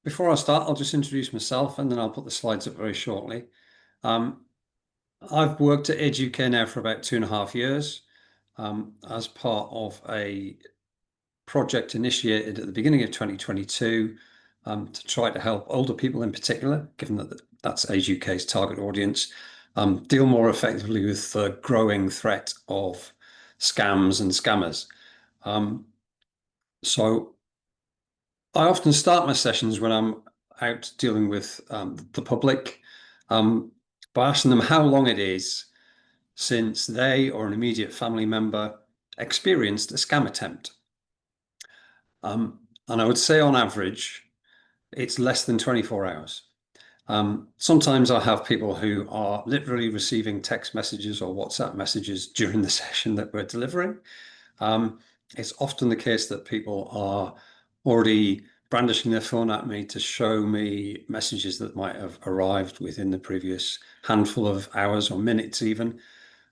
Before I start, I'll just introduce myself and then I'll put the slides up very shortly. Um, I've worked at AgeUK now for about 2.5 years as part of a project initiated at the beginning of 2022 to try to help older people in particular, given that that's AgeUK's target audience, deal more effectively with the growing threat of scams and scammers. So I often start my sessions when I'm out dealing with the public by asking them how long it is since they or an immediate family member experienced a scam attempt. And I would say on average, it's less than 24 hours. Sometimes I have people who are literally receiving text messages or WhatsApp messages during the session that we're delivering. It's often the case that people are already brandishing their phone at me to show me messages that might have arrived within the previous handful of hours or minutes even.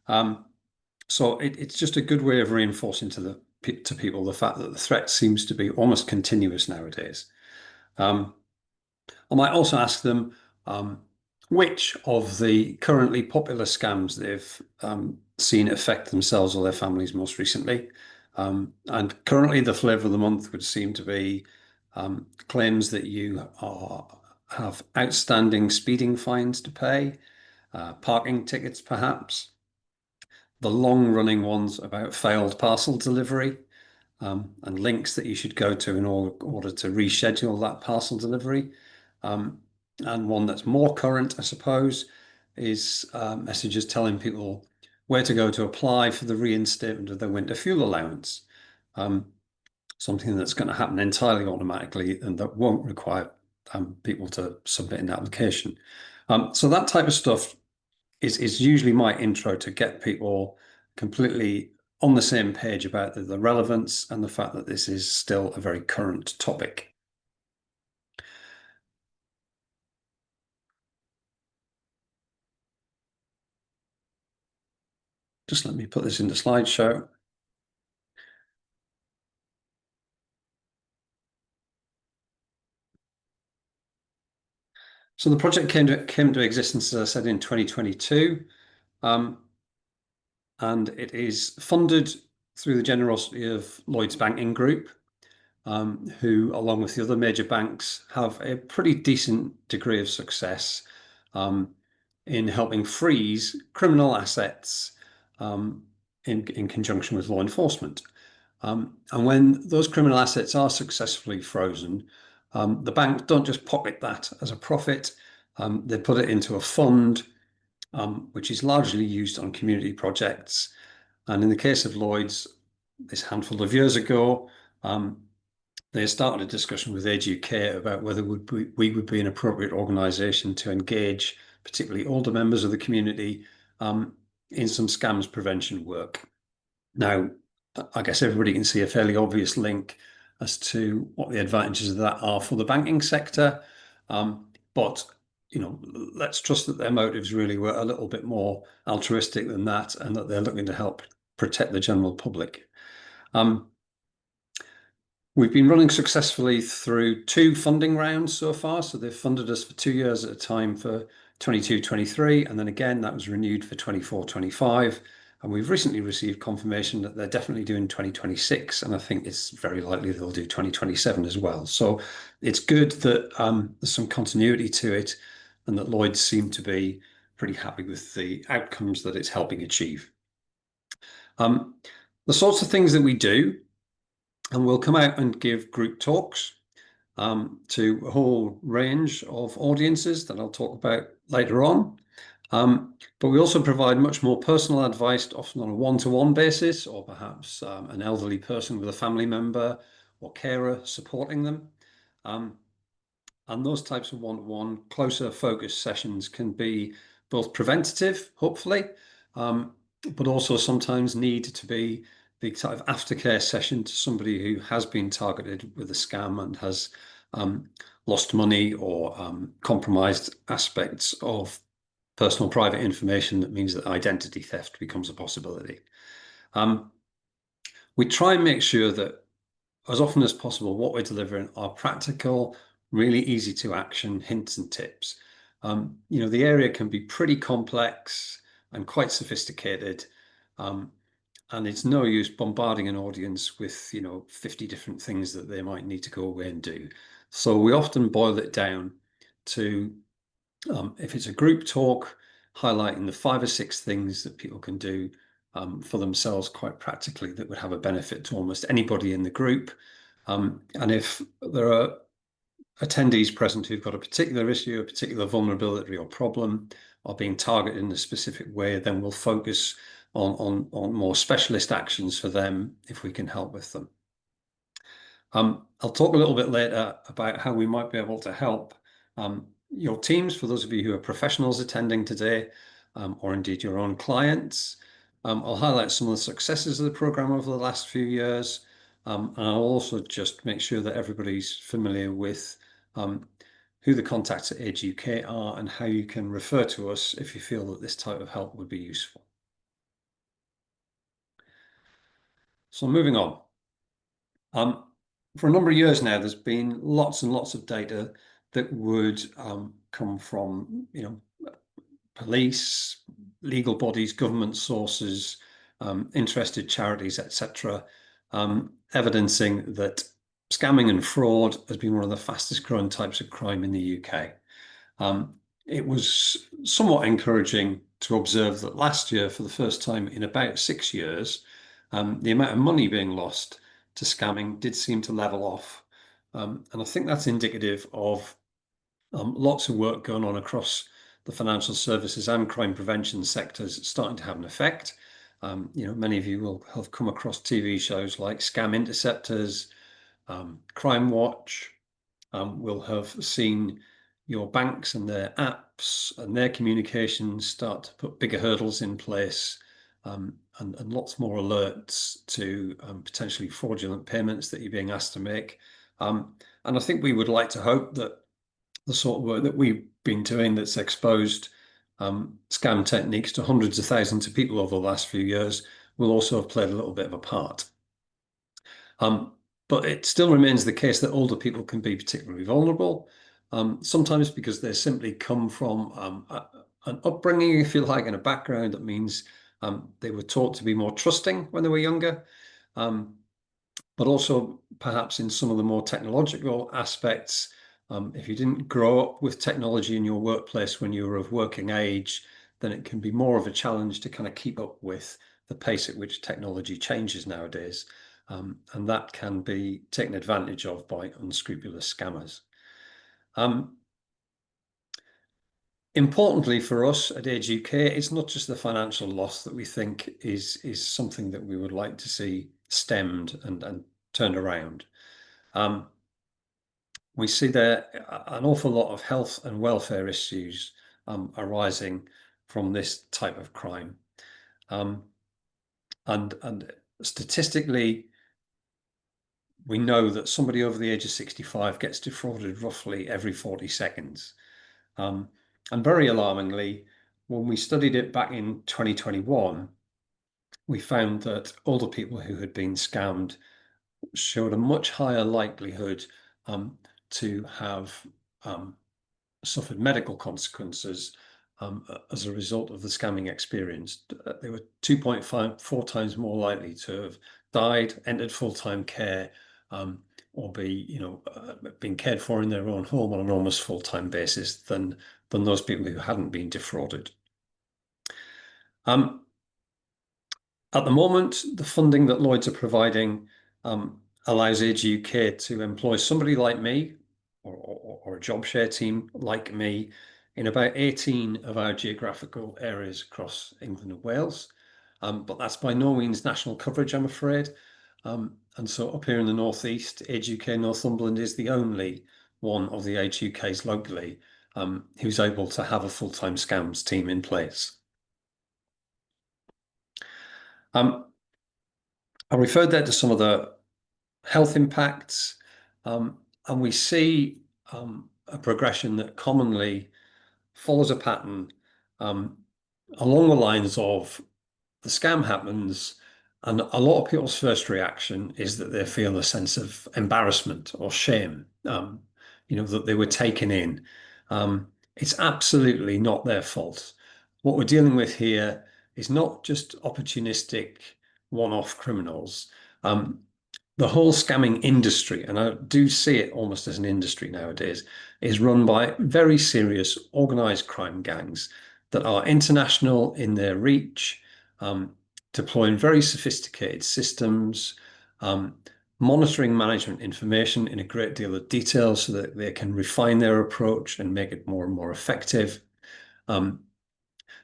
So it's just a good way of reinforcing to people the fact that the threat seems to be almost continuous nowadays. I might also ask them which of the currently popular scams they've seen affect themselves or their families most recently. And currently the flavour of the month would seem to be claims that you have outstanding speeding fines to pay, parking tickets perhaps, the long-running ones about failed parcel delivery, and links that you should go to in order to reschedule that parcel delivery. And one that's more current, I suppose, is messages telling people where to go to apply for the reinstatement of their winter fuel allowance. Something that's going to happen entirely automatically and that won't require people to submit an application. So that type of stuff is usually my intro to get people completely on the same page about the relevance and the fact that this is still a very current topic. Just let me put this into slideshow. So the project came to existence, as I said, in 2022. And it is funded through the generosity of Lloyds Banking Group, who, along with the other major banks, have a pretty decent degree of success in helping freeze criminal assets in conjunction with law enforcement. And when those criminal assets are successfully frozen, the banks don't just pocket that as a profit. They put it into a fund, which is largely used on community projects. And in the case of Lloyds, this handful of years ago, they started a discussion with AgeUK about whether we would be an appropriate organisation to engage, particularly older members of the community, in some scams prevention work. Now, I guess everybody can see a fairly obvious link as to what the advantages of that are for the banking sector. But let's trust that their motives really were a little bit more altruistic than that, and that they're looking to help protect the general public. We've been running successfully through 2 funding rounds so far. So they've funded us for 2 years at a time for 22-23, and then again that was renewed for 24-25. And we've recently received confirmation that they're definitely doing 2026, and I think it's very likely they'll do 2027 as well. So it's good that there's some continuity to it, and that Lloyds seem to be pretty happy with the outcomes that it's helping achieve. The sorts of things that we do, and we'll come out and give group talks to a whole range of audiences that I'll talk about later on. But we also provide much more personal advice, often on a one-to-one basis, or perhaps an elderly person with a family member or carer supporting them. And those types of one-to-one, closer focus sessions can be both preventative, hopefully, but also sometimes need to be the type of aftercare session to somebody who has been targeted with a scam and has lost money or compromised aspects of personal private information. That means that identity theft becomes a possibility. We try and make sure that as often as possible, what we're delivering are practical, really easy to action hints and tips. The area can be pretty complex and quite sophisticated. Um, and it's no use bombarding an audience with, 50 different things that they might need to go away and do. So we often boil it down to, if it's a group talk, highlighting the 5 or 6 things that people can do for themselves quite practically that would have a benefit to almost anybody in the group. And if there are attendees present who've got a particular issue, a particular vulnerability or problem, are being targeted in a specific way, then we'll focus on more specialist actions for them if we can help with them. I'll talk a little bit later about how we might be able to help your teams, for those of you who are professionals attending today, or indeed your own clients. I'll highlight some of the successes of the program over the last few years. And I'll also just make sure that everybody's familiar with who the contacts at AgeUK are and how you can refer to us if you feel that this type of help would be useful. So moving on. For a number of years now, there's been lots and lots of data that would come from, police, legal bodies, government sources, interested charities, etc., evidencing that scamming and fraud has been one of the fastest growing types of crime in the UK. It was somewhat encouraging to observe that last year, for the first time in about 6 years, the amount of money being lost to scamming did seem to level off. And I think that's indicative of lots of work going on across the financial services and crime prevention sectors starting to have an effect. Many of you will have come across TV shows like Scam Interceptors, Crime Watch. Will have seen your banks and their apps and their communications start to put bigger hurdles in place, and lots more alerts to potentially fraudulent payments that you're being asked to make. And I think we would like to hope that the sort of work that we've been doing that's exposed scam techniques to hundreds of thousands of people over the last few years will also have played a little bit of a part. But it still remains the case that older people can be particularly vulnerable, sometimes because they simply come from an upbringing, if you like, and a background that means they were taught to be more trusting when they were younger, but also perhaps in some of the more technological aspects. If you didn't grow up with technology in your workplace when you were of working age, then it can be more of a challenge to kind of keep up with the pace at which technology changes nowadays. And that can be taken advantage of by unscrupulous scammers. Importantly for us at AgeUK, it's not just the financial loss that we think is something that we would like to see stemmed and turned around. We see there an awful lot of health and welfare issues arising from this type of crime. And statistically, we know that somebody over the age of 65 gets defrauded roughly every 40 seconds. And very alarmingly, when we studied it back in 2021, we found that older people who had been scammed showed a much higher likelihood to have suffered medical consequences as a result of the scamming experience. They were 2.4 times more likely to have died, entered full-time care, or been cared for in their own home on an almost full-time basis than those people who hadn't been defrauded. At the moment, the funding that Lloyds are providing allows AgeUK to employ somebody like me or a job share team like me in about 18 of our geographical areas across England and Wales. But that's by no means national coverage, I'm afraid. And so up here in the Northeast, AgeUK Northumberland is the only one of the AgeUKs locally who's able to have a full-time scams team in place. I referred there to some of the health impacts, and we see a progression that commonly follows a pattern along the lines of the scam happens, and a lot of people's first reaction is that they feel a sense of embarrassment or shame. that they were taken in. It's absolutely not their fault. What we're dealing with here is not just opportunistic one-off criminals. Um, the whole scamming industry, and I do see it almost as an industry nowadays, is run by very serious organized crime gangs that are international in their reach, um, deploying very sophisticated systems, um, monitoring management information in a great deal of detail so that they can refine their approach and make it more and more effective. Um,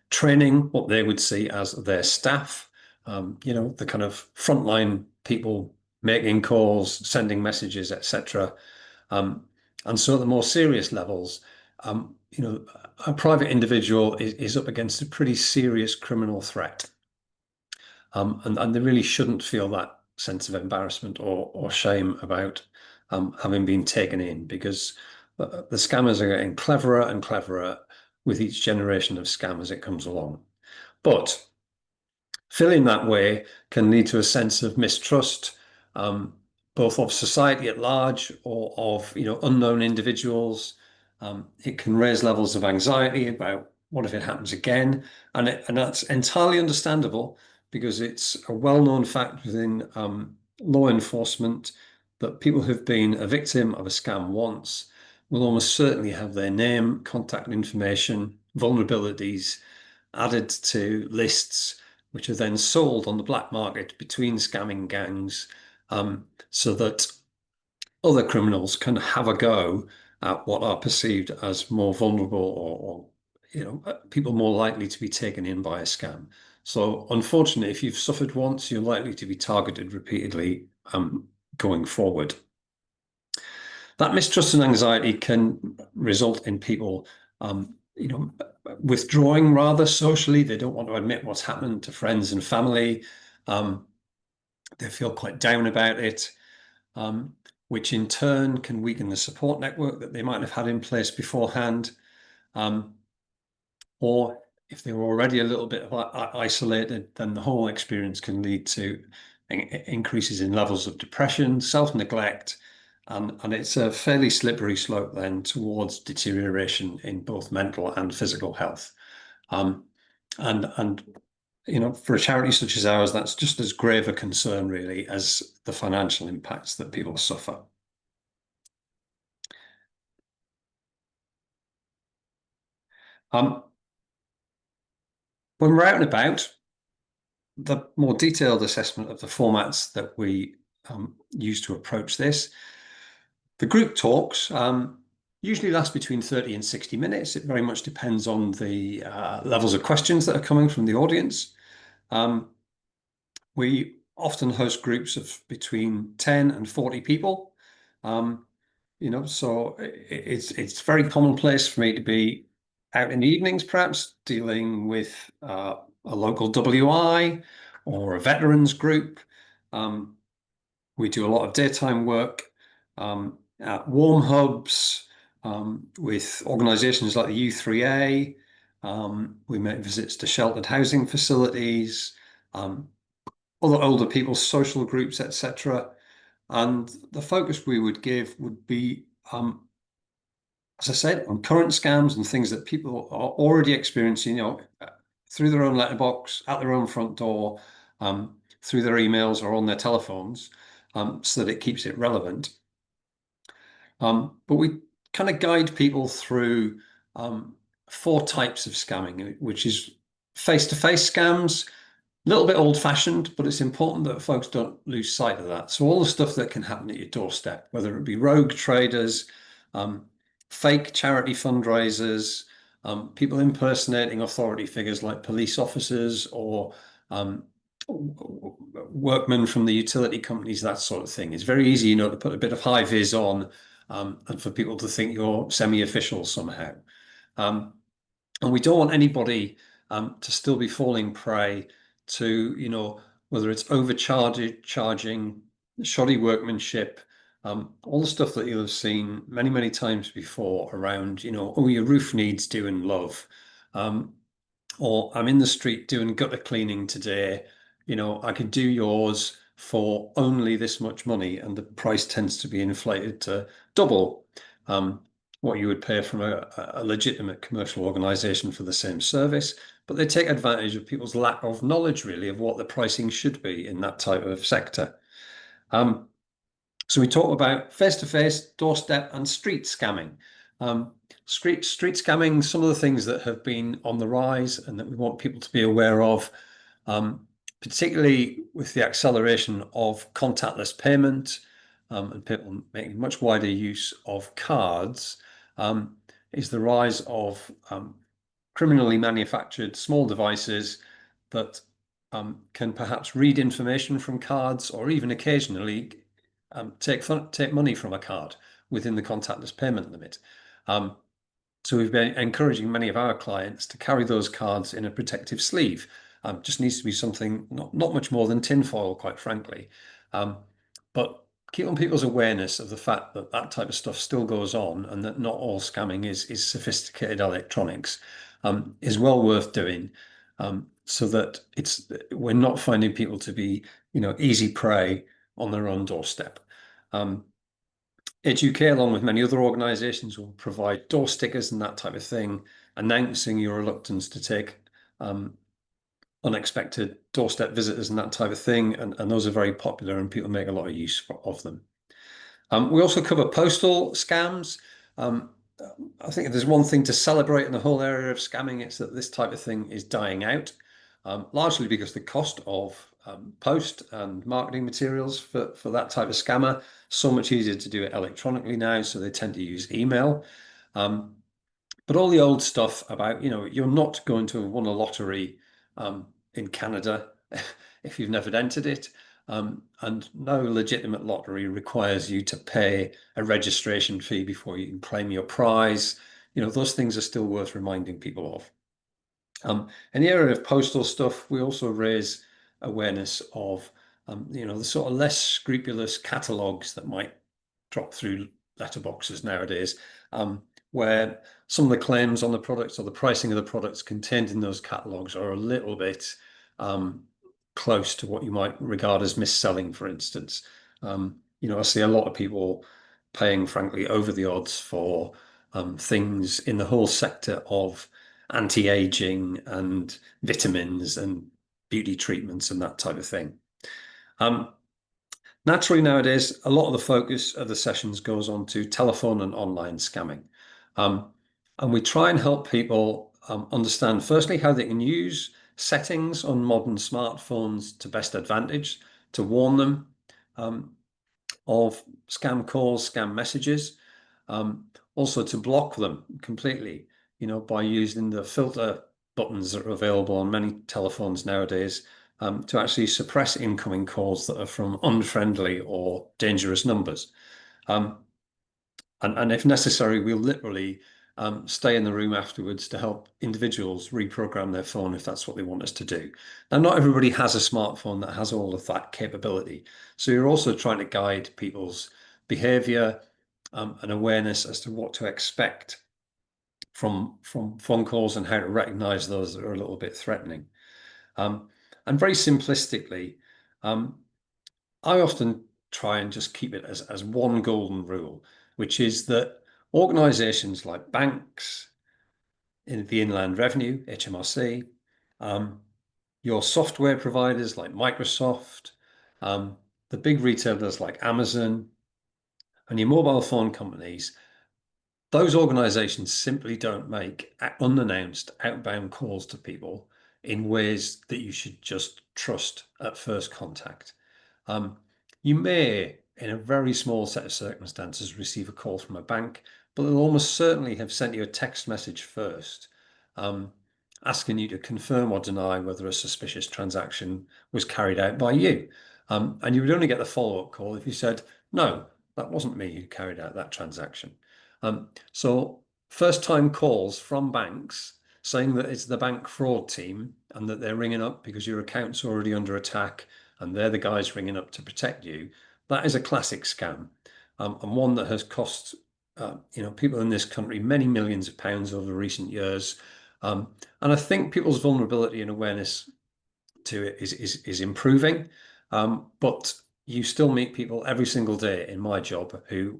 Training what they would see as their staff, the kind of frontline people making calls, sending messages, etc. Um, and so at the more serious levels, a private individual is up against a pretty serious criminal threat. And they really shouldn't feel that sense of embarrassment or shame about having been taken in, because the scammers are getting cleverer and cleverer with each generation of scam as it comes along. But feeling that way can lead to a sense of mistrust, um, both of society at large or of unknown individuals. It can raise levels of anxiety about what if it happens again, and that's entirely understandable because it's a well-known fact within law enforcement that people who've been a victim of a scam once will almost certainly have their name, contact information, vulnerabilities added to lists, which are then sold on the black market between scamming gangs, so that other criminals can have a go at what are perceived as more vulnerable or people more likely to be taken in by a scam. So unfortunately, if you've suffered once, you're likely to be targeted repeatedly going forward. That mistrust and anxiety can result in people, withdrawing rather socially. They don't want to admit what's happened to friends and family. They feel quite down about it, which in turn can weaken the support network that they might have had in place beforehand. Or if they were already a little bit isolated, then the whole experience can lead to increases in levels of depression, self-neglect, and it's a fairly slippery slope then towards deterioration in both mental and physical health. And for a charity such as ours, that's just as grave a concern really as the financial impacts that people suffer. Um, when we're out and about, the more detailed assessment of the formats that we use to approach this. The group talks usually last between 30 and 60 minutes. It very much depends on the levels of questions that are coming from the audience. We often host groups of between 10 and 40 people. So it's very commonplace for me to be out in the evenings, perhaps dealing with a local WI or a veterans group. We do a lot of daytime work at warm hubs with organisations like the U3A. We make visits to sheltered housing facilities, other older people's social groups, etc. And the focus we would give would be, as I said, on current scams and things that people are already experiencing, through their own letterbox, at their own front door, through their emails or on their telephones, so that it keeps it relevant. But we kind of guide people through 4 types of scamming, which is face-to-face scams, a little bit old-fashioned, but it's important that folks don't lose sight of that. So all the stuff that can happen at your doorstep, whether it be rogue traders, fake charity fundraisers, people impersonating authority figures like police officers or workmen from the utility companies, that sort of thing. It's very easy, to put a bit of high vis on and for people to think you're semi-official somehow. And we don't want anybody to still be falling prey to, whether it's charging, shoddy workmanship, all the stuff that you'll have seen many, many times before around, oh, your roof needs doing, love. Or I'm in the street doing gutter cleaning today. I could do yours for only this much money, and the price tends to be inflated to double. what you would pay from a legitimate commercial organization for the same service, but they take advantage of people's lack of knowledge, really, of what the pricing should be in that type of sector. Um, so we talk about face-to-face, doorstep, and street scamming. Street scamming, some of the things that have been on the rise and that we want people to be aware of, particularly with the acceleration of contactless payment, and people making much wider use of cards, is the rise of criminally manufactured small devices that can perhaps read information from cards or even occasionally take money from a card within the contactless payment limit. So we've been encouraging many of our clients to carry those cards in a protective sleeve. Just needs to be something not much more than tinfoil, quite frankly. But keep on people's awareness of the fact that that type of stuff still goes on and that not all scamming is sophisticated electronics is well worth doing, so that we're not finding people to be, easy prey on their own doorstep. AgeUK, along with many other organisations, will provide door stickers and that type of thing, announcing your reluctance to take unexpected doorstep visitors and that type of thing. And those are very popular and people make a lot of use of them. We also cover postal scams. I think if there's one thing to celebrate in the whole area of scamming, it's that this type of thing is dying out, largely because the cost of post and marketing materials for that type of scammer, so much easier to do it electronically now, so they tend to use email. But all the old stuff about, you're not going to have won a lottery in Canada if you've never entered it. And no legitimate lottery requires you to pay a registration fee before you can claim your prize. Those things are still worth reminding people of. In the area of postal stuff, we also raise awareness of, the sort of less scrupulous catalogues that might drop through letterboxes nowadays, where some of the claims on the products or the pricing of the products contained in those catalogues are a little bit close to what you might regard as mis-selling, for instance. I see a lot of people paying, frankly, over the odds for things in the whole sector of anti-aging and vitamins and beauty treatments and that type of thing. Naturally, nowadays, a lot of the focus of the sessions goes on to telephone and online scamming. And we try and help people understand, firstly, how they can use settings on modern smartphones to best advantage, to warn them of scam calls, scam messages, also to block them completely, by using the filter buttons that are available on many telephones nowadays, to actually suppress incoming calls that are from unfriendly or dangerous numbers. And if necessary, we'll literally stay in the room afterwards to help individuals reprogram their phone if that's what they want us to do. Now, not everybody has a smartphone that has all of that capability. So you're also trying to guide people's behavior and awareness as to what to expect from phone calls and how to recognize those that are a little bit threatening. And very simplistically, I often try and just keep it as one golden rule, which is that organizations like banks, in the Inland Revenue, HMRC, your software providers like Microsoft, the big retailers like Amazon, and your mobile phone companies, those organizations simply don't make unannounced outbound calls to people in ways that you should just trust at first contact. You may, in a very small set of circumstances, receive a call from a bank, but they'll almost certainly have sent you a text message first, asking you to confirm or deny whether a suspicious transaction was carried out by you. And you would only get the follow-up call if you said, no, that wasn't me who carried out that transaction. So first-time calls from banks saying that it's the bank fraud team and that they're ringing up because your account's already under attack and they're the guys ringing up to protect you, that is a classic scam, and one that has cost people in this country many millions of pounds over recent years. And I think people's vulnerability and awareness to it is improving, but you still meet people every single day in my job who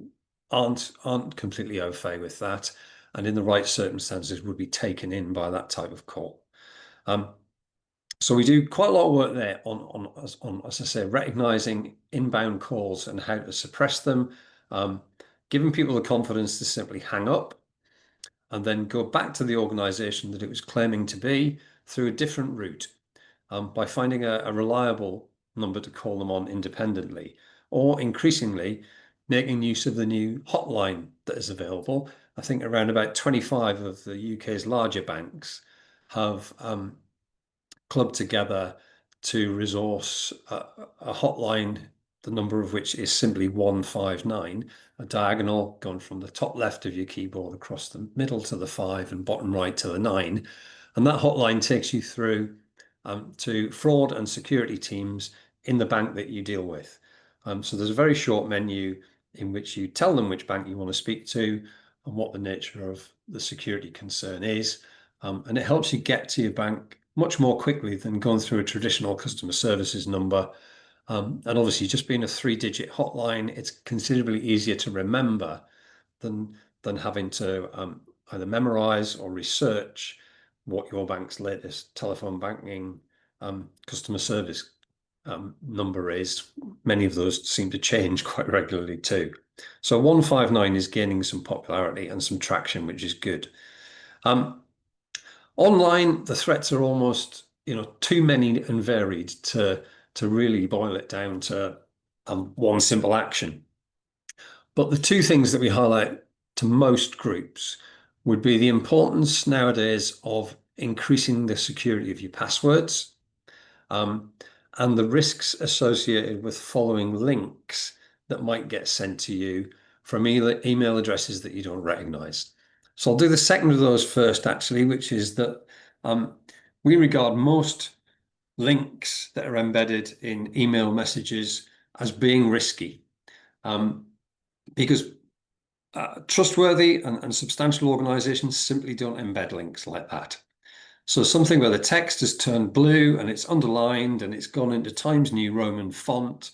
aren't completely au fait with that, and in the right circumstances would be taken in by that type of call. So we do quite a lot of work there on as I say, recognizing inbound calls and how to suppress them, giving people the confidence to simply hang up and then go back to the organization that it was claiming to be through a different route, by finding a reliable number to call them on independently, or increasingly making use of the new hotline that is available. I think around about 25 of the UK's larger banks have clubbed together to resource a hotline, the number of which is simply 159, a diagonal going from the top left of your keyboard across the middle to the 5 and bottom right to the 9. And that hotline takes you through to fraud and security teams in the bank that you deal with. So there's a very short menu in which you tell them which bank you want to speak to and what the nature of the security concern is. And it helps you get to your bank much more quickly than going through a traditional customer services number. And obviously, just being a 3-digit hotline, it's considerably easier to remember than having to either memorize or research what your bank's latest telephone banking customer service number is. Many of those seem to change quite regularly too. So 159 is gaining some popularity and some traction, which is good. Online, the threats are almost, too many and varied to really boil it down to one simple action. But the two things that we highlight to most groups would be the importance nowadays of increasing the security of your passwords, and the risks associated with following links that might get sent to you from email addresses that you don't recognize. So I'll do the second of those first, actually, which is that we regard most links that are embedded in email messages as being risky, because trustworthy and substantial organizations simply don't embed links like that. So something where the text has turned blue and it's underlined and it's gone into Times New Roman font,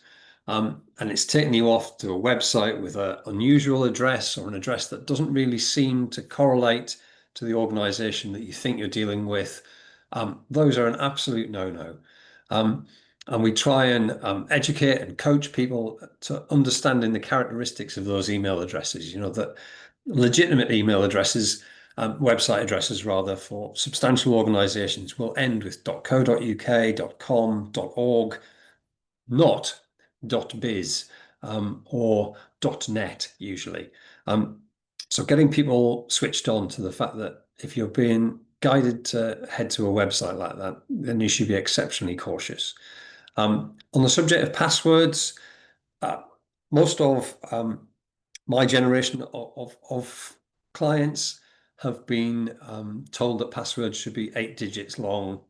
and it's taken you off to a website with an unusual address or an address that doesn't really seem to correlate to the organization that you think you're dealing with. Those are an absolute no-no. And we try and educate and coach people to understanding the characteristics of those email addresses, that legitimate email addresses, website addresses rather, for substantial organizations will end with .co.uk, .com, .org, not .biz or .net usually. So getting people switched on to the fact that if you're being guided to head to a website like that, then you should be exceptionally cautious. On the subject of passwords, most of my generation of clients have been told that passwords should be 8 digits long,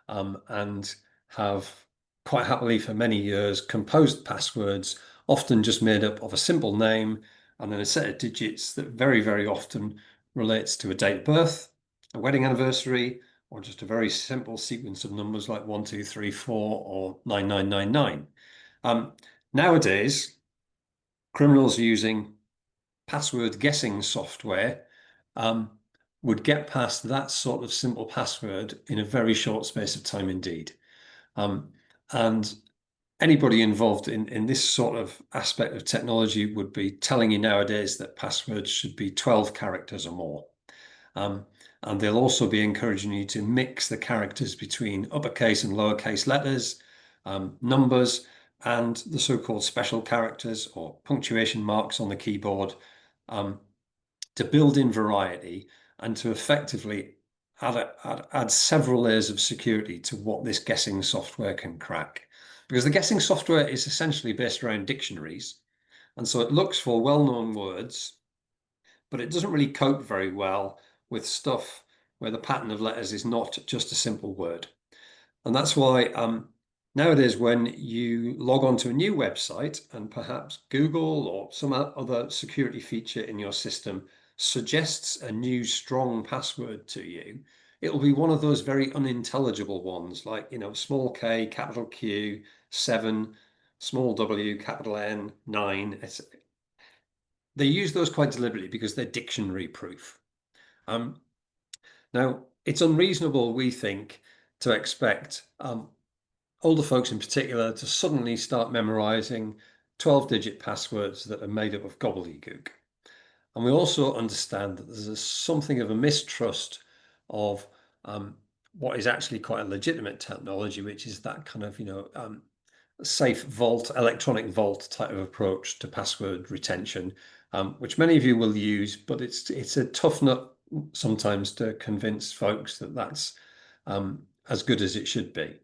and have quite happily for many years composed passwords, often just made up of a simple name and then a set of digits that very, very often relates to a date of birth, a wedding anniversary, or just a very simple sequence of numbers like 1, 2, 3, 4 or 9999. Nowadays, criminals using password guessing software would get past that sort of simple password in a very short space of time indeed. And anybody involved in this sort of aspect of technology would be telling you nowadays that passwords should be 12 characters or more. And they'll also be encouraging you to mix the characters between uppercase and lowercase letters, numbers, and the so-called special characters or punctuation marks on the keyboard, to build in variety and to effectively add several layers of security to what this guessing software can crack. Because the guessing software is essentially based around dictionaries. And so it looks for well-known words, but it doesn't really cope very well with stuff where the pattern of letters is not just a simple word. And that's why nowadays, when you log on to a new website and perhaps Google or some other security feature in your system suggests a new strong password to you, it'll be one of those very unintelligible ones, like, small k, capital Q, 7, small w, capital N, 9. they use those quite deliberately because they're dictionary proof. Um, Now, it's unreasonable, we think, to expect older folks in particular to suddenly start memorizing 12-digit passwords that are made up of gobbledygook. And we also understand that there's something of a mistrust of what is actually quite a legitimate technology, which is that kind of, safe vault, electronic vault type of approach to password retention, which many of you will use, but it's a tough nut sometimes to convince folks that that's as good as it should be.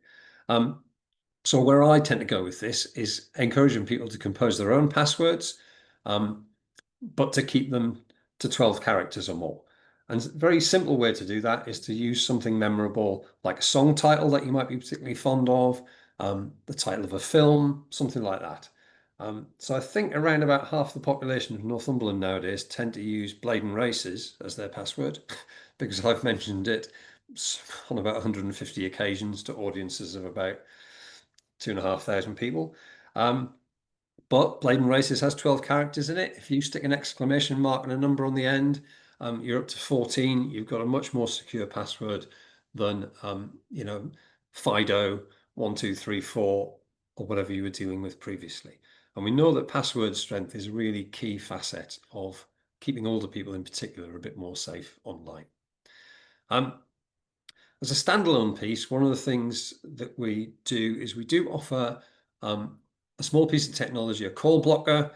So where I tend to go with this is encouraging people to compose their own passwords, but to keep them to 12 characters or more. And a very simple way to do that is to use something memorable, like a song title that you might be particularly fond of, the title of a film, something like that. So I think around about half the population of Northumberland nowadays tend to use Blade and Races as their password because I've mentioned it on about 150 occasions to audiences of about 2,500 people. But Blade and Races has 12 characters in it. If you stick an exclamation mark and a number on the end, you're up to 14. You've got a much more secure password than, Fido 1234 or whatever you were dealing with previously. And we know that password strength is a really key facet of keeping older people in particular a bit more safe online. As a standalone piece, one of the things that we do is we do offer a small piece of technology, a call blocker,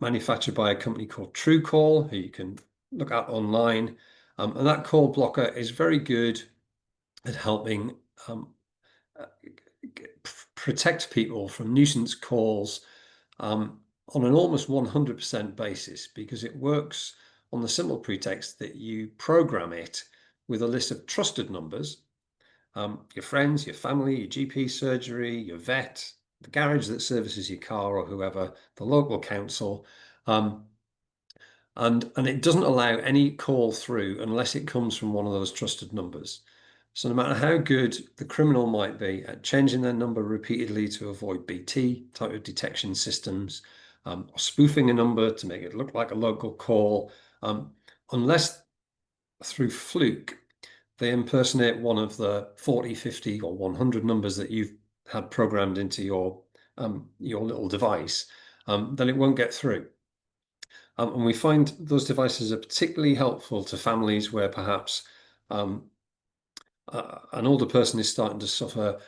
manufactured by a company called TrueCall, who you can look at online. And that call blocker is very good at helping protect people from nuisance calls on an almost 100% basis, because it works on the simple pretext that you program it with a list of trusted numbers, your friends, your family, your GP surgery, your vet, the garage that services your car or whoever, the local council. And it doesn't allow any call through unless it comes from one of those trusted numbers. So no matter how good the criminal might be at changing their number repeatedly to avoid BT type of detection systems, or spoofing a number to make it look like a local call, unless through fluke they impersonate one of the 40, 50, or 100 numbers that you've had programmed into your little device, then it won't get through. And we find those devices are particularly helpful to families where perhaps an older person is starting to suffer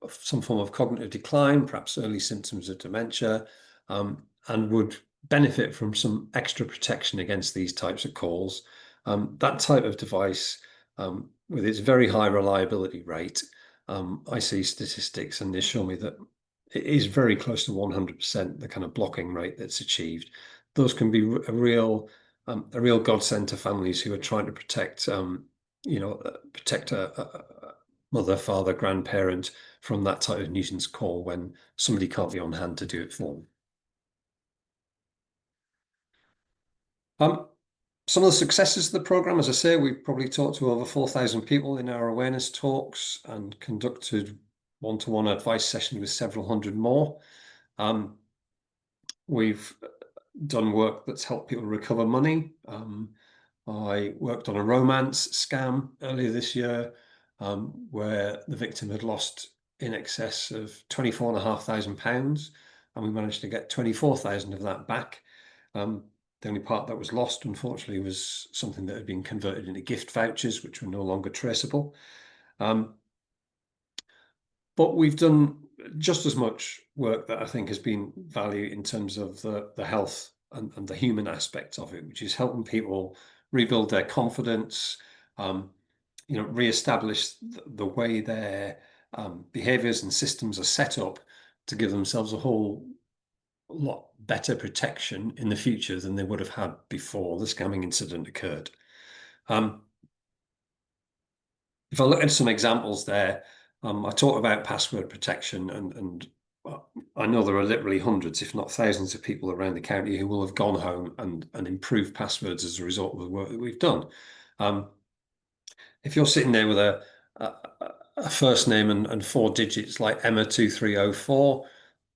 some form of cognitive decline, perhaps early symptoms of dementia, and would benefit from some extra protection against these types of calls. That type of device, with its very high reliability rate, I see statistics and they show me that it is very close to 100% the kind of blocking rate that's achieved. Those can be a real godsend to families who are trying to protect protect a mother, father, grandparent from that type of nuisance call when somebody can't be on hand to do it for them. Some of the successes of the program, as I say, we've probably talked to over 4,000 people in our awareness talks and conducted one-to-one advice sessions with several hundred more. We've done work that's helped people recover money. I worked on a romance scam earlier this year, where the victim had lost in excess of £24,500, and we managed to get 24,000 of that back. The only part that was lost, unfortunately, was something that had been converted into gift vouchers, which were no longer traceable. But we've done just as much work that I think has been value in terms of the health and the human aspect of it, which is helping people rebuild their confidence, re-establish the way their behaviors and systems are set up to give themselves a whole lot better protection in the future than they would have had before the scamming incident occurred. If I look at some examples there, I talk about password protection, and I know there are literally hundreds, if not thousands, of people around the county who will have gone home and improved passwords as a result of the work that we've done. If you're sitting there with a first name and 4 digits like Emma 2304,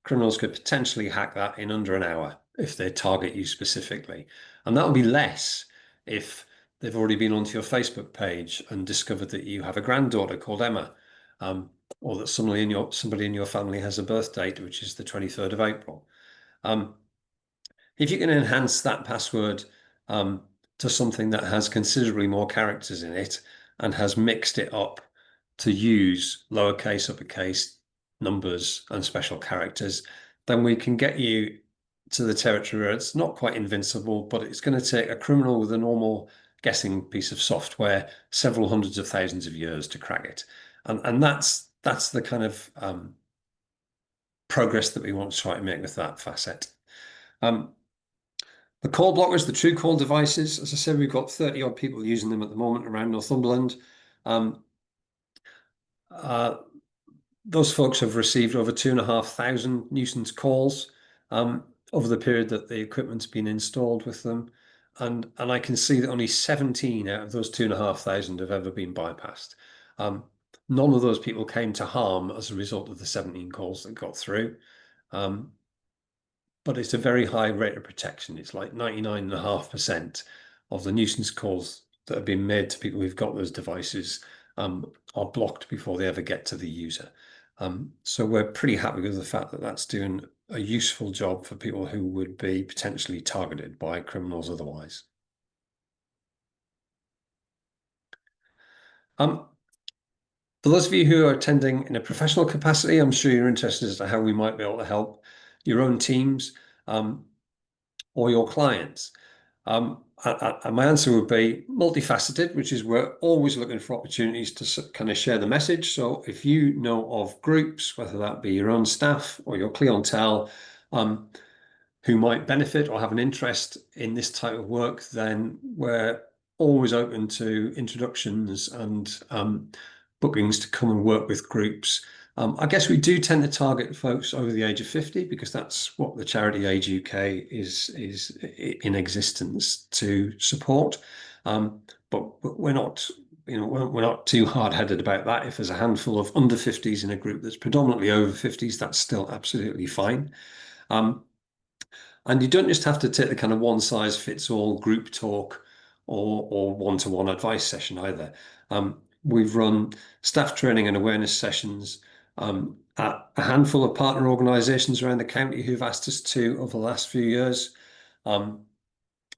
criminals could potentially hack that in under an hour. if they target you specifically. And that'll be less if they've already been onto your Facebook page and discovered that you have a granddaughter called Emma, um, or that somebody in your family has a birth date, which is the 23rd of April. If you can enhance that password to something that has considerably more characters in it and has mixed it up to use lowercase, uppercase, numbers, and special characters, then we can get you to the territory where it's not quite invincible, but it's going to take a criminal with a normal guessing piece of software several hundreds of thousands of years to crack it. And that's the kind of progress that we want to try to make with that facet. The call blockers, the true call devices, as I said, we've got 30 odd people using them at the moment around Northumberland. Those folks have received over 2,500 nuisance calls over the period that the equipment's been installed with them. And I can see that only 17 out of those 2,500 have ever been bypassed. None of those people came to harm as a result of the 17 calls that got through. But it's a very high rate of protection. It's like 99.5% of the nuisance calls that have been made to people who've got those devices are blocked before they ever get to the user. So we're pretty happy with the fact that that's doing a useful job for people who would be potentially targeted by criminals otherwise. For those of you who are attending in a professional capacity, I'm sure you're interested as to how we might be able to help your own teams or your clients. And my answer would be multifaceted, which is we're always looking for opportunities to kind of share the message. So if you know of groups, whether that be your own staff or your clientele, who might benefit or have an interest in this type of work, then we're always open to introductions and bookings to come and work with groups. I guess we do tend to target folks over the age of 50 because that's what the charity Age UK is in existence to support. But we're not, we're not too hard-headed about that. If there's a handful of under 50s in a group that's predominantly over 50s, that's still absolutely fine. And you don't just have to take the kind of one-size-fits-all group talk or one-to-one advice session either. We've run staff training and awareness sessions at a handful of partner organisations around the county who've asked us to over the last few years.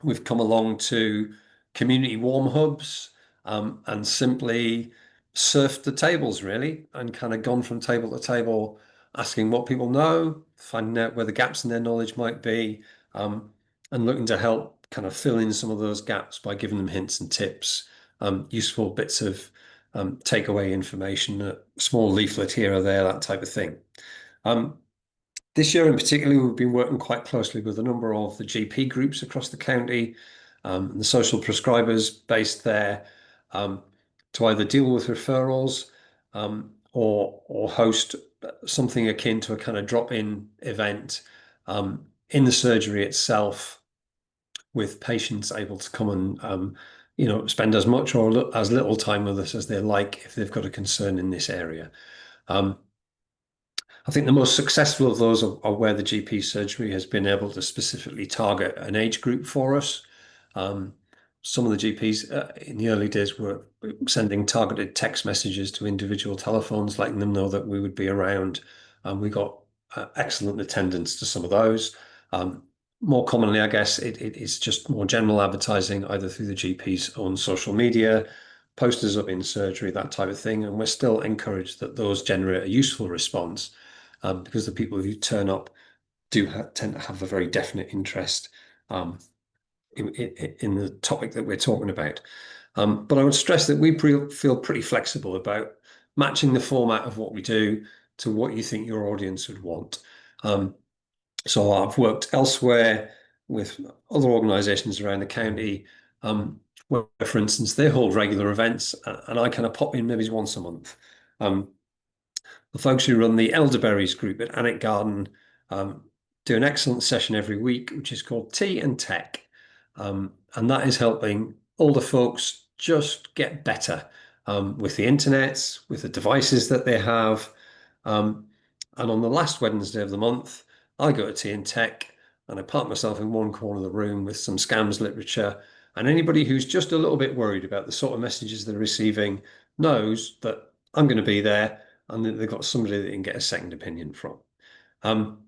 We've come along to community warm hubs and simply surfed the tables really and kind of gone from table to table asking what people know, finding out where the gaps in their knowledge might be, and looking to help kind of fill in some of those gaps by giving them hints and tips, useful bits of takeaway information, a small leaflet here or there, that type of thing. This year in particular, we've been working quite closely with a number of the GP groups across the county, and the social prescribers based there, to either deal with referrals or host something akin to a kind of drop-in event in the surgery itself, with patients able to come and spend as much or as little time with us as they like if they've got a concern in this area. I think the most successful of those are where the GP surgery has been able to specifically target an age group for us. Some of the GPs in the early days were sending targeted text messages to individual telephones, letting them know that we would be around. We got excellent attendance to some of those. More commonly, I guess, it's just more general advertising, either through the GP's own social media, posters up in surgery, that type of thing. And we're still encouraged that those generate a useful response because the people who turn up do tend to have a very definite interest in the topic that we're talking about. But I would stress that we feel pretty flexible about matching the format of what we do to what you think your audience would want. So I've worked elsewhere with other organisations around the county where, for instance, they hold regular events and I kind of pop in maybe once a month. The folks who run the Elderberries group at Alnwick Garden do an excellent session every week, which is called Tea and Tech. And that is helping older folks just get better with the internet, with the devices that they have. And on the last Wednesday of the month, I go to Tea and Tech and I park myself in one corner of the room with some scams literature. And anybody who's just a little bit worried about the sort of messages they're receiving knows that I'm going to be there and that they've got somebody they can get a second opinion from. Um,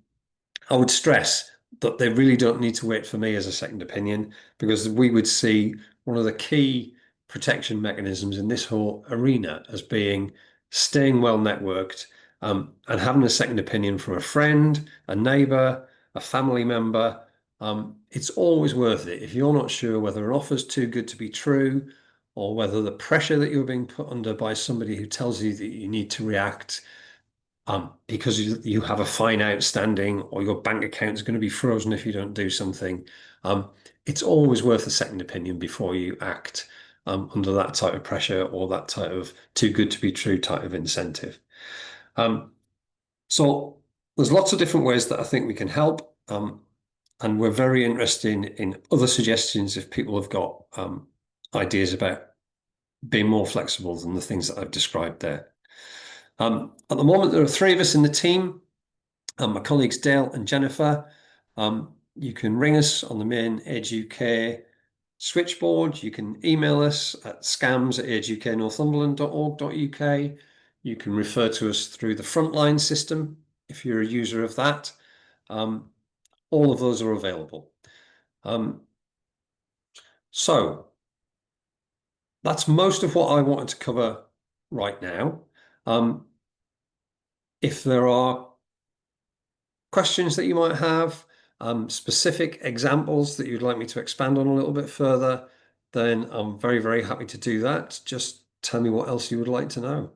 I would stress that they really don't need to wait for me as a second opinion, because we would see one of the key protection mechanisms in this whole arena as being staying well networked, and having a second opinion from a friend, a neighbor, a family member. It's always worth it. If you're not sure whether an offer's too good to be true, or whether the pressure that you're being put under by somebody who tells you that you need to react because you have a fine outstanding, or your bank account is going to be frozen if you don't do something. It's always worth a second opinion before you act under that type of pressure, or that type of too good to be true type of incentive. So there's lots of different ways that I think we can help. And we're very interested in other suggestions if people have got ideas about being more flexible than the things that I've described there. At the moment, there are three of us in the team. My colleagues Dale and Jennifer. You can ring us on the main AgeUK switchboard. You can email us at scams@ageuknorthumberland.org.uk. You can refer to us through the frontline system if you're a user of that. All of those are available. So that's most of what I wanted to cover right now. If there are questions that you might have, specific examples that you'd like me to expand on a little bit further, then I'm very, very happy to do that. Just tell me what else you would like to know.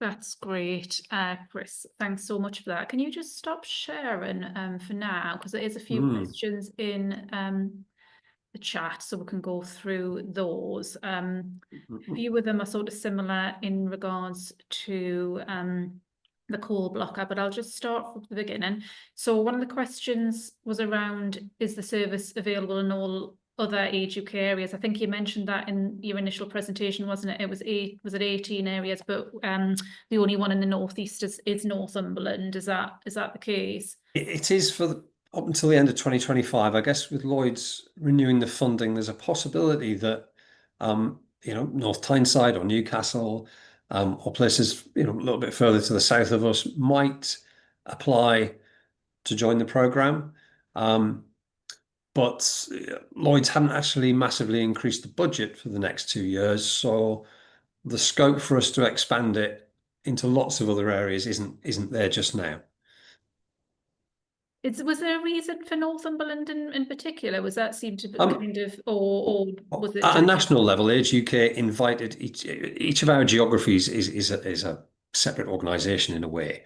That's great, Chris. Thanks so much for that. Can you just stop sharing for now? Because there is a few questions in the chat, so we can go through those. A few of them are sort of similar in regards to the call blocker, but I'll just start from the beginning. So one of the questions was around, is the service available in all other AgeUK areas? I think you mentioned that in your initial presentation, wasn't it? It was 18 areas, but the only one in the northeast is Northumberland. Is that the case? It is for up until the end of 2025. I guess with Lloyd's renewing the funding, there's a possibility that North Tyneside or Newcastle, or places a little bit further to the south of us might apply to join the program. But Lloyd's haven't actually massively increased the budget for the next 2 years, so the scope for us to expand it into lots of other areas isn't there just now. Was there a reason for Northumberland in particular? Was that seemed to be kind of, or was it at a just national level? AgeUK invited each of our geographies is a separate organisation in a way.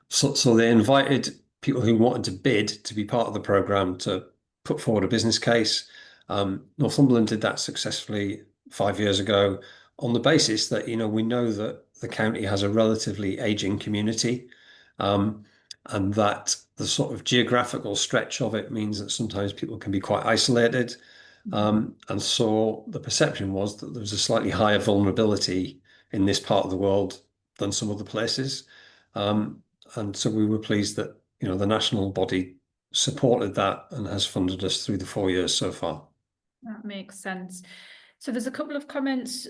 So they invited people who wanted to bid to be part of the programme to put forward a business case. Northumberland did that successfully 5 years ago on the basis that we know that the county has a relatively ageing community, and that the sort of geographical stretch of it means that sometimes people can be quite isolated. And so the perception was that there was a slightly higher vulnerability in this part of the world than some other places. And so we were pleased that the national body supported that and has funded us through the 4 years so far. That makes sense. So there's a couple of comments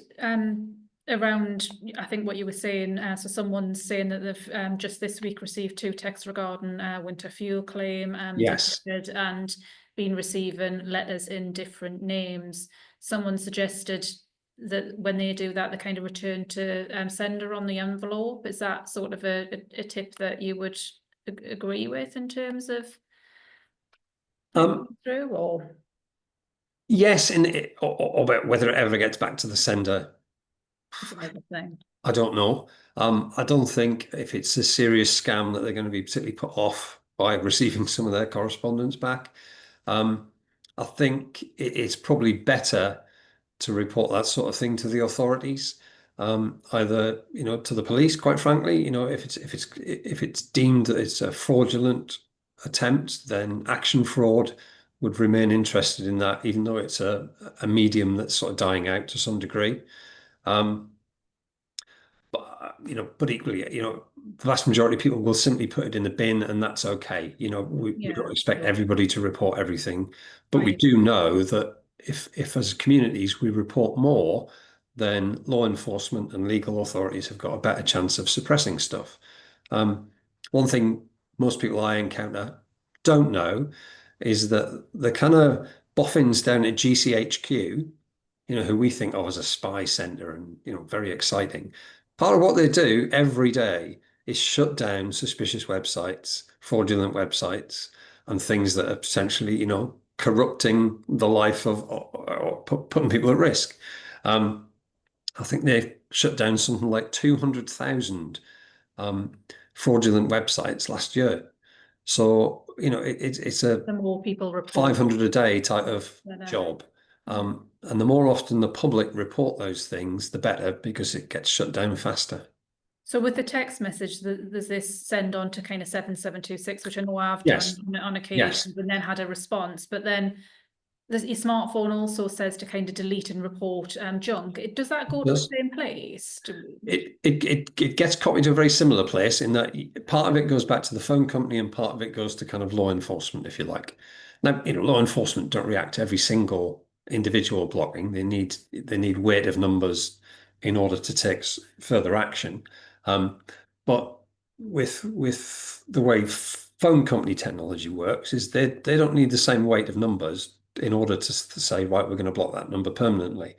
around, I think, what you were saying. So someone's saying that they've just this week received 2 texts regarding winter fuel claim Yes. and been receiving letters in different names. Someone suggested that when they do that, they kind of return to sender on the envelope. Is that sort of a tip that you would agree with in terms of through, or? Yes, or about whether it ever gets back to the sender, It's another thing. I don't know. I don't think if it's a serious scam that they're going to be particularly put off by receiving some of their correspondence back. I think it's probably better to report that sort of thing to the authorities, either to the police. Quite frankly, if it's deemed that it's a fraudulent attempt, then Action Fraud would remain interested in that, even though it's a medium that's sort of dying out to some degree. But but equally, the vast majority of people will simply put it in the bin, and that's okay. We Yeah, don't expect everybody to report everything, but we right. do know that if as communities we report more, then law enforcement and legal authorities have got a better chance of suppressing stuff. Um, One thing most people I encounter don't know is that the kind of boffins down at GCHQ, who we think of as a spy center and, very exciting. Part of what they do every day is shut down suspicious websites, fraudulent websites, and things that are potentially, corrupting the life of or putting people at risk. Um, I think they shut down something like 200,000 um, fraudulent websites last year. So, it's a The more people report, 500 a day type of better. job. Yeah. And the more often the public report those things, the better, because it gets shut down faster. So with the text message, there's this send on to kind of 7726, which I know I've done Yes, on yes, occasions and then had a response. But then your smartphone also says to kind of delete and report junk. Does that it go to the does. same place? It gets copied to a very similar place in that part of it goes back to the phone company and part of it goes to kind of law enforcement, if you like. Now, law enforcement don't react to every single individual blocking. They need weight of numbers in order to take further action. Um, but with the way phone company technology works, is they don't need the same weight of numbers in order to say, right, we're going to block that number permanently.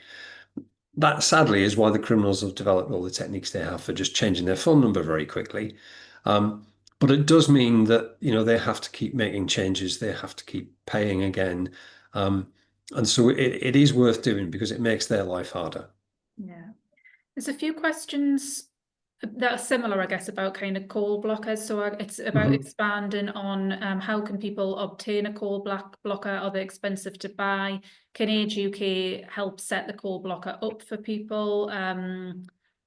That sadly is why the criminals have developed all the techniques they have for just changing their phone number very quickly. Um, but it does mean that, they have to keep making changes. They have to keep paying again. Um, and so it is worth doing because it makes their life harder. Yeah. There's a few questions that are similar, I guess, about kind of call blockers. So it's about Mhm. expanding on how can people obtain a call blocker? Are they expensive to buy? Can Age UK help set the call blocker up for people,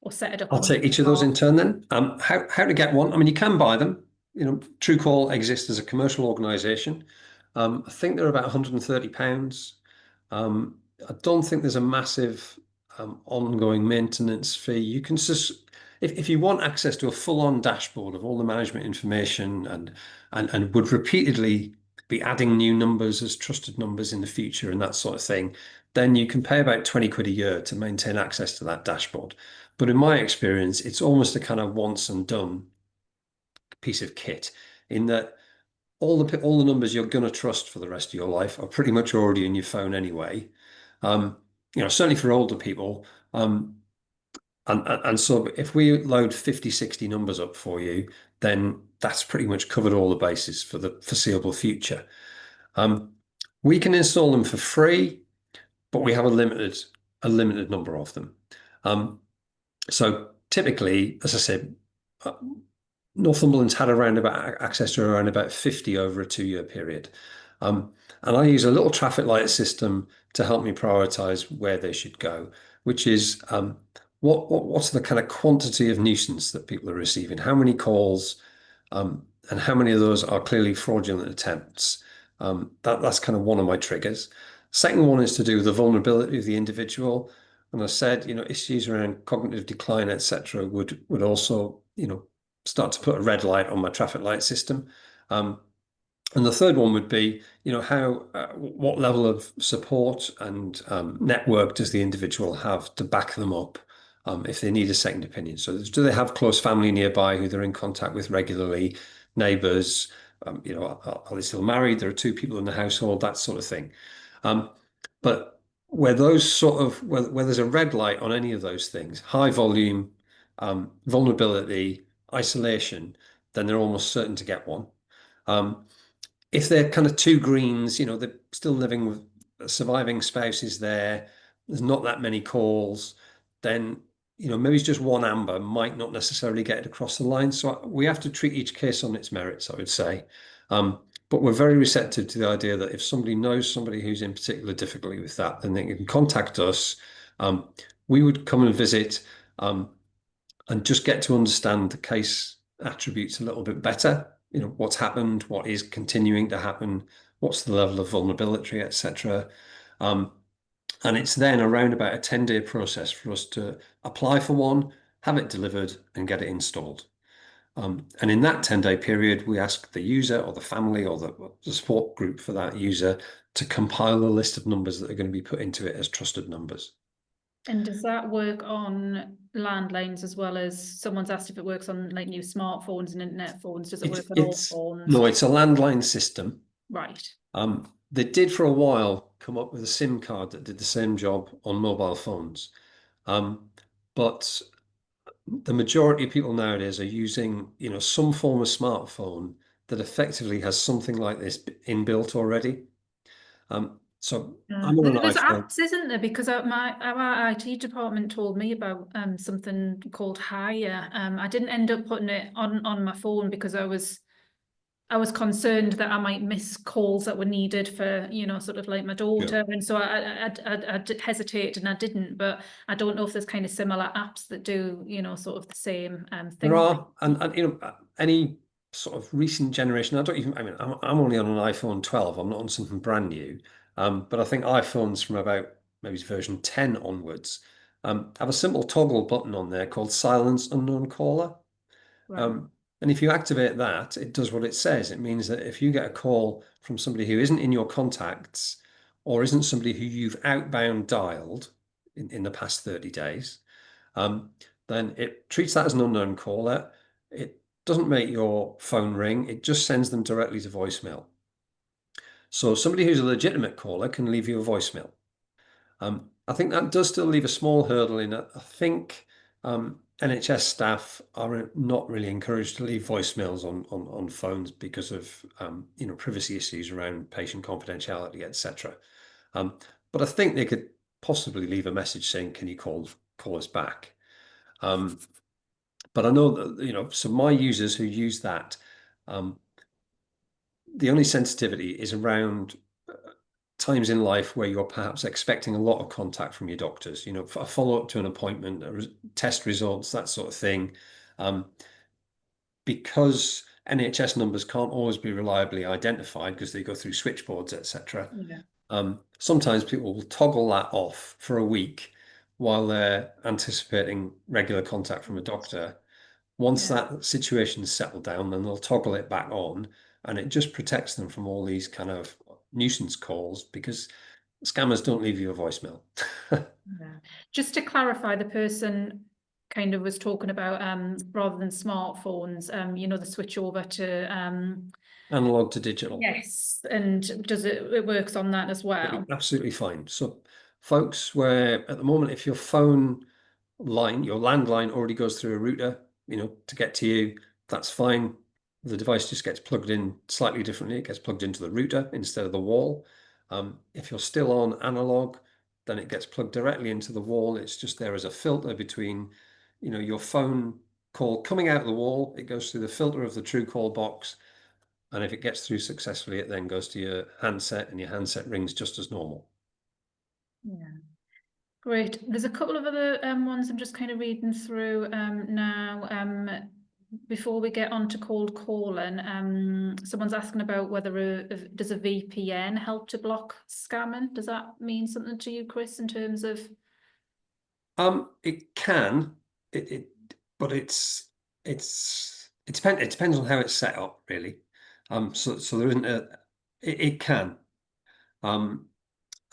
or set it up I'll on take each of those behalf? in turn then. How to get one? I mean, you can buy them. TrueCall exists as a commercial organisation. I think they're about £130. Um, I don't think there's a massive ongoing maintenance fee. You can just, if you want access to a full-on dashboard of all the management information and would repeatedly be adding new numbers as trusted numbers in the future and that sort of thing, then you can pay about 20 quid a year to maintain access to that dashboard. But in my experience, it's almost a kind of once and done piece of kit in that all the numbers you're going to trust for the rest of your life are pretty much already in your phone anyway. Um, certainly for older people. And so if we load 50, 60 numbers up for you, then that's pretty much covered all the bases for the foreseeable future. Um, we can install them for free, but we have a limited number of them. Um, so typically, as I said, uh, Northumberland's had around about access to around about 50 over a 2-year period. And I use a little traffic light system to help me prioritize where they should go, which is what's the kind of quantity of nuisance that people are receiving? How many calls, and how many of those are clearly fraudulent attempts? That's kind of one of my triggers. Second one is to do with the vulnerability of the individual. And I said, issues around cognitive decline, etc., would also, start to put a red light on my traffic light system. And the third one would be, what level of support and network does the individual have to back them up if they need a second opinion? So, do they have close family nearby who they're in contact with regularly, neighbours? Are they still married? There are two people in the household, that sort of thing. But where there's a red light on any of those things, high volume, vulnerability, isolation, then they're almost certain to get one. Um, if they're kind of two greens, they're still living with surviving spouses there, there's not that many calls, then, maybe it's just one amber might not necessarily get it across the line. So we have to treat each case on its merits, I would say. But we're very receptive to the idea that if somebody knows somebody who's in particular difficulty with that, then they can contact us. We would come and visit, and just get to understand the case attributes a little bit better. What's happened, what is continuing to happen, what's the level of vulnerability, etc. And it's then around about a 10-day process for us to apply for one, have it delivered, and get it installed. And in that 10-day period, we ask the user or the family or the support group for that user to compile a list of numbers that are going to be put into it as trusted numbers. And does that work on landlines as well as someone's asked if it works on like new smartphones and internet phones? Does it work on all phones? No, it's a landline system. Right. They did for a while come up with a SIM card that did the same job on mobile phones. But the majority of people nowadays are using, some form of smartphone that effectively has something like this inbuilt already. So I'm on an There's iPhone. apps, isn't there? Because our IT department told me about something called Hire. I didn't end up putting it on my phone because I was concerned that I might miss calls that were needed for, sort of like my daughter. And so I hesitated and I didn't, but I don't know if there's kind of similar apps that do, sort of the same There thing. are, and any sort of recent generation. I'm only on an iPhone 12. I'm not on something brand new. But I think iPhones from about maybe version 10 onwards have a simple toggle button on there called Silence Unknown Caller. Right. And if you activate that, it does what it says. It means that if you get a call from somebody who isn't in your contacts or isn't somebody who you've outbound dialed in the past 30 days, um, then it treats that as an unknown caller. It doesn't make your phone ring. It just sends them directly to voicemail. So somebody who's a legitimate caller can leave you a voicemail. I think that does still leave a small hurdle in it. I think NHS staff are not really encouraged to leave voicemails on phones because of privacy issues around patient confidentiality, etc. But I think they could possibly leave a message saying, "Can you call us back?" But I know that so my users who use that, the only sensitivity is around times in life where you're perhaps expecting a lot of contact from your doctors, a follow-up to an appointment, test results, that sort of thing. Because NHS numbers can't always be reliably identified because they go through switchboards, etc. Yeah. Sometimes people will toggle that off for a week while they're anticipating regular contact from a doctor. Once Yeah. that situation's settled down, then they'll toggle it back on, and it just protects them from all these kind of nuisance calls because scammers don't leave you a voicemail. Yeah. Just to clarify, the person kind of was talking about rather than smartphones, the switch over to Analog to digital. yes, and does it works on that as well? Absolutely fine. So, folks, where at the moment, if your phone line, your landline already goes through a router, to get to you, that's fine. The device just gets plugged in slightly differently. It gets plugged into the router instead of the wall. If you're still on analog, then it gets plugged directly into the wall. It's just there as a filter between, your phone call coming out of the wall. It goes through the filter of the TrueCall box. And if it gets through successfully, it then goes to your handset and your handset rings just as normal. Yeah. Great. There's a couple of other ones I'm just kind of reading through now. Before we get on to cold calling, someone's asking about whether does a VPN help to block scamming? Does that mean something to you, Chris, in terms of? It can, but it depends on how it's set up, really. So there isn't it can. And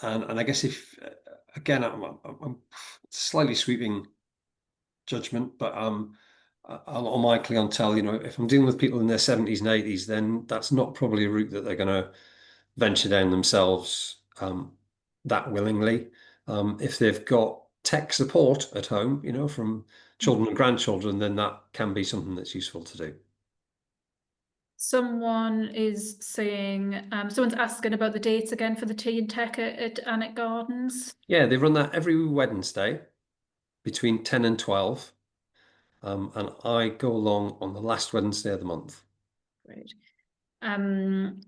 I guess if again, I'm slightly sweeping judgment, but on my clientele, if I'm dealing with people in their 70s and 80s, then that's not probably a route that they're going to venture down themselves that willingly. If they've got tech support at home, from children and grandchildren, then that can be something that's useful to do. Someone is saying, someone's asking about the dates again for the tea and tech at Alnwick Gardens. Yeah, they run that every Wednesday between 10 and 12. And I go along on the last Wednesday of the month. Great.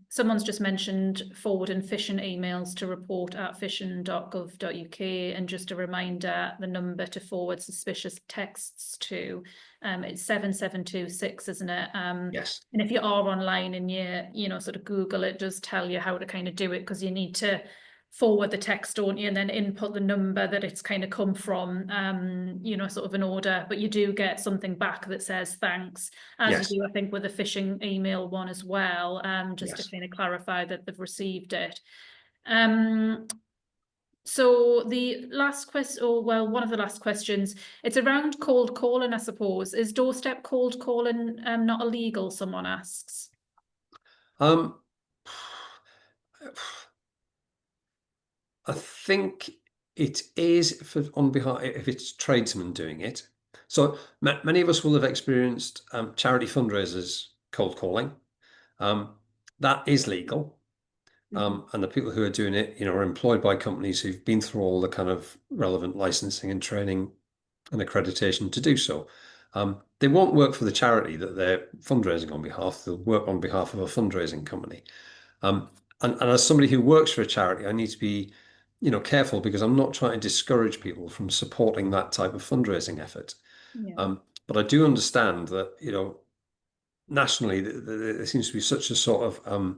Someone's just mentioned forwarding phishing emails to report@phishing.gov.uk, and just a reminder, the number to forward suspicious texts to, it's 7726, isn't it? Yes. And if you are online and you sort of Google it, does tell you how to kind of do it, because you need to forward the text, don't you, and then input the number that it's kind of come from, sort of an order, but you do get something back that says thanks, as you Yes. do, I think, with the phishing email one as well, just to Yes. kind of clarify that they've received it. So the last question, or well, one of the last questions, it's around cold calling, I suppose. Is doorstep cold calling not illegal, someone asks? Um, I think it is on behalf if it's tradesmen doing it. So many of us will have experienced charity fundraisers cold calling. That is legal. And the people who are doing it, are employed by companies who've been through all the kind of relevant licensing and training and accreditation to do so. They won't work for the charity that they're fundraising on behalf. They'll work on behalf of a fundraising company. And as somebody who works for a charity, I need to be, careful because I'm not trying to discourage people from supporting that type of fundraising effort. Yeah. But I do understand that, nationally, there seems to be such a sort of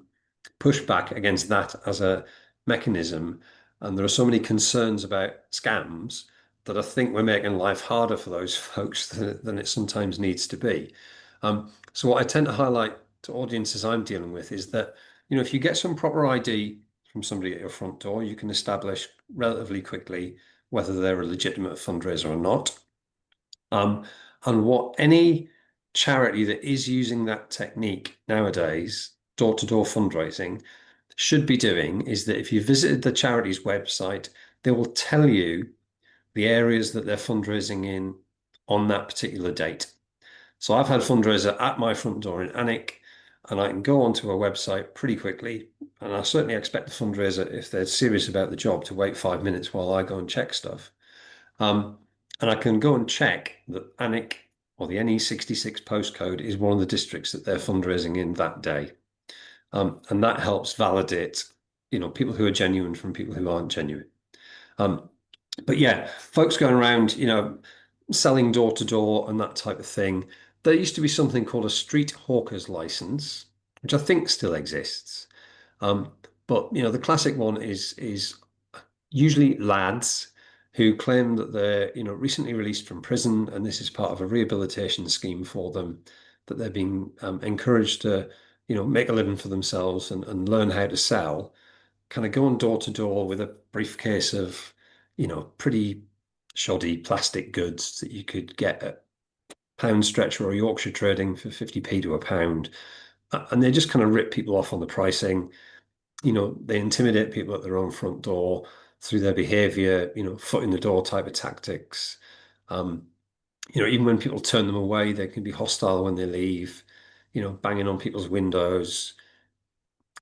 pushback against that as a mechanism. And there are so many concerns about scams that I think we're making life harder for those folks than it sometimes needs to be. So what I tend to highlight to audiences I'm dealing with is that, if you get some proper ID from somebody at your front door, you can establish relatively quickly whether they're a legitimate fundraiser or not. And what any charity that is using that technique nowadays, door-to-door fundraising, should be doing is that if you visited the charity's website, they will tell you the areas that they're fundraising in on that particular date. So I've had a fundraiser at my front door in AgeUK, and I can go onto a website pretty quickly. And I certainly expect the fundraiser, if they're serious about the job, to wait 5 minutes while I go and check stuff. And I can go and check that AgeUK or the NE66 postcode is one of the districts that they're fundraising in that day. And that helps validate, people who are genuine from people who aren't genuine. But yeah, folks going around, selling door to door and that type of thing. There used to be something called a street hawker's license, which I think still exists. But the classic one is usually lads who claim that they're recently released from prison and this is part of a rehabilitation scheme for them, that they're being encouraged to make a living for themselves and learn how to sell, kind of going door to door with a briefcase of pretty shoddy plastic goods that you could get at Pound Stretcher or Yorkshire Trading for 50p to a pound. And they just kind of rip people off on the pricing. They intimidate people at their own front door through their behavior, foot in the door type of tactics. Even when people turn them away, they can be hostile when they leave, banging on people's windows,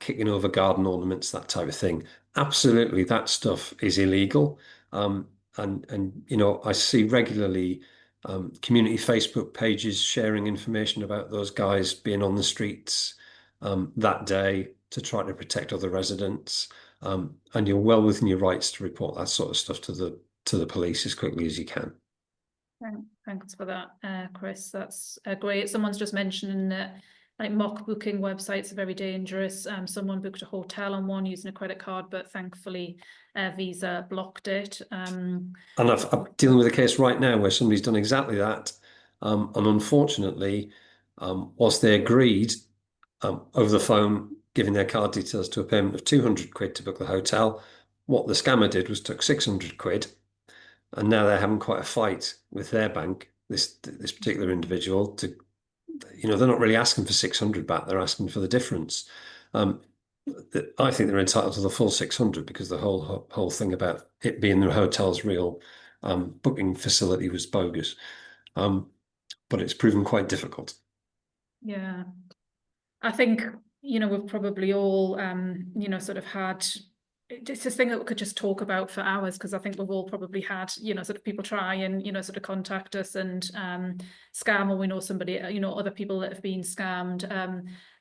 kicking over garden ornaments, that type of thing. Absolutely, that stuff is illegal. And I see regularly community Facebook pages sharing information about those guys being on the streets that day to try to protect other residents. And you're well within your rights to report that sort of stuff to the police as quickly as you can. Thanks for that, Chris. That's great. Someone's just mentioning that like mock booking websites are very dangerous. Someone booked a hotel on one using a credit card, but thankfully Visa blocked it. And I'm dealing with a case right now where somebody's done exactly that. And unfortunately, whilst they agreed over the phone, giving their card details to a payment of 200 quid to book the hotel, what the scammer did was took 600 quid. And now they're having quite a fight with their bank, this particular individual, to they're not really asking for 600 back, they're asking for the difference. I think they're entitled to the full 600 because the whole thing about it being the hotel's real booking facility was bogus. But it's proven quite difficult. Yeah, I think we've probably all sort of had. It's this thing that we could just talk about for hours because I think we've all probably had, sort of people try and, sort of contact us and scam, or we know somebody, other people that have been scammed.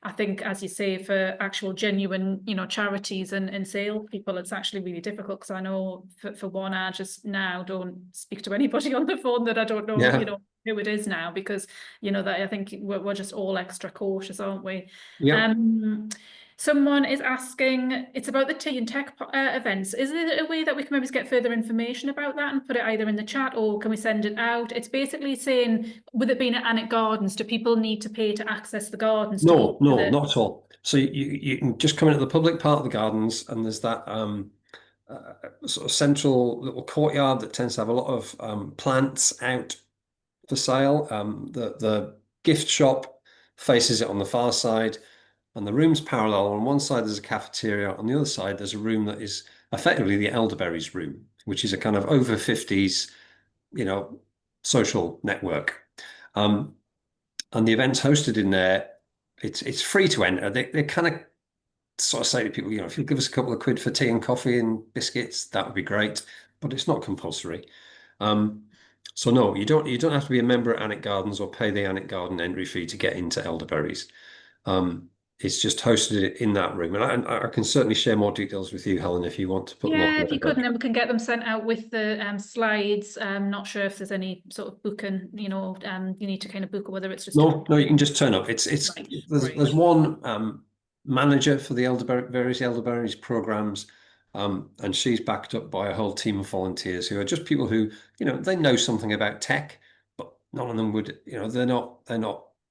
I think, as you say, for actual genuine, charities and sale people, it's actually really difficult because I know for one, I just now don't speak to anybody on the phone that I don't know, Yeah. who it is now because, that I think we're just all extra cautious, aren't we? Yeah. Someone is asking, it's about the tea and tech events. Is there a way that we can maybe get further information about that and put it either in the chat, or can we send it out? It's basically saying, with it being at Alnwick Gardens, do people need to pay to access the gardens to go No, to no, the... not at all. So you can just come into the public part of the gardens, and there's that sort of central little courtyard that tends to have a lot of plants out for sale. The gift shop faces it on the far side, and the room's parallel. On one side, there's a cafeteria. On the other side, there's a room that is effectively the elderberries room, which is a kind of over 50s, social network. And the event's hosted in there. It's free to enter. They kind of sort of say to people, if you'll give us a couple of quid for tea and coffee and biscuits, that would be great. But it's not compulsory. So no, you don't have to be a member at Alnwick Gardens or pay the Alnwick Garden entry fee to get into elderberries. It's just hosted in that room, and I can certainly share more details with you, Helen, if you want to put them Yeah, on if you the could, and then we can get them sent out with the slides. Not sure if there's any sort of booking, you need to kind of book, or whether it's just No, you can just turn up. right, There's great. one manager for the various elderberries programs, and she's backed up by a whole team of volunteers who are just people who, they know something about tech, but none of them would, they're not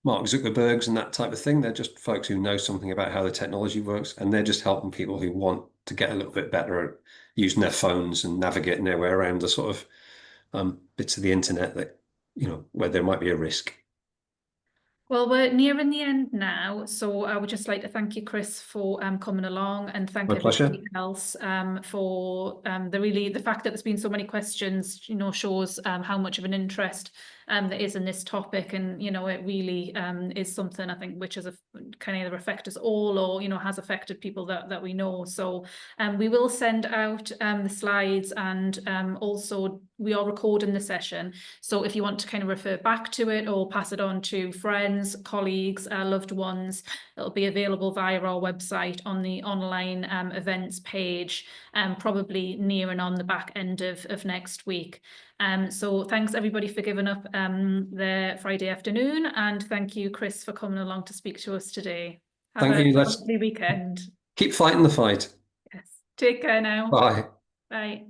Mark Zuckerbergs and that type of thing. They're just folks who know something about how the technology works, and they're just helping people who want to get a little bit better at using their phones and navigating their way around the sort of bits of the internet that, where there might be a risk. Well, we're nearing the end now, so I would just like to thank you, Chris, for coming along, and thank My pleasure. everybody else for the fact that there's been so many questions. Shows how much of an interest there is in this topic, and it really is something, I think, which has kind of either affected us all, or has affected people that we know. So we will send out the slides, and also we are recording the session. So if you want to kind of refer back to it or pass it on to friends, colleagues, loved ones, it'll be available via our website on the online events page, probably near and on the back end of next week. So thanks everybody for giving up their Friday afternoon, and thank you, Chris, for coming along to speak to us today. Have Thank you. a Let's lovely weekend. keep fighting the fight. Yes. Take care now. Bye. Bye.